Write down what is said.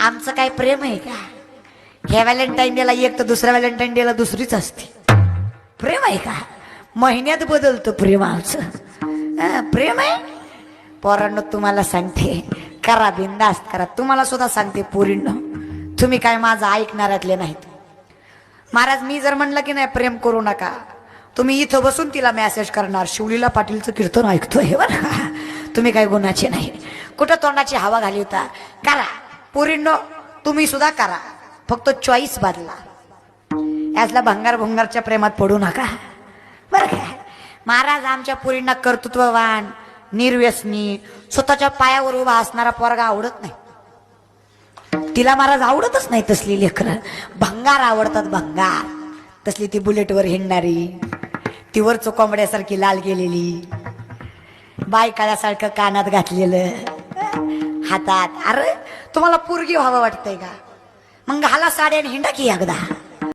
आमचं काय प्रेम आहे का? ह्या व्हॅलेंटाईन डेला एक तर दुसऱ्या व्हॅलेंटाईन डेला दुसरीच असते. प्रेम आहे का? महिन्यात बदलतं प्रेम आमचं. प्रेम आहे. पोरांनो तुम्हाला सांगते, करा बिंदास्त करा. तुम्हाला सुद्धा सांगते पोरींनो, तुम्ही काय माझं ऐकणाऱ्यातले नाहीत. महाराज मी जर म्हणलं की नाही प्रेम करू नका, तुम्ही इथं बसून तिला मेसेज करणार शिवलीला पाटीलचं कीर्तन ऐकतोय बरं का. तुम्ही काय गुणाचे नाही. कुठं तोंडाची हवा घाली होता. करा पोरींनो, तुम्ही सुद्धा करा, फक्त चॉईस बदला. यातला भंगार भुंगारच्या प्रेमात पडू नका बरं का. महाराज आमच्या पोरींना कर्तृत्ववान, निर्व्यसनी, स्वतःच्या पायावर उभा असणारा पोरगा आवडत नाही. तिला महाराज आवडतच नाही तसली लेकरं. भंगार आवडतात, भंगार. तसली ती बुलेटवर हिंडणारी, ती वरच कोंबड्यासारखी लाल गेलेली, बायकाळ्यासारखं कानात घातलेलं, हातात. अरे तुम्हाला पोरगी व्हावं वाटतंय का? मग घाला साड्या आणि हिंडा की एकदा.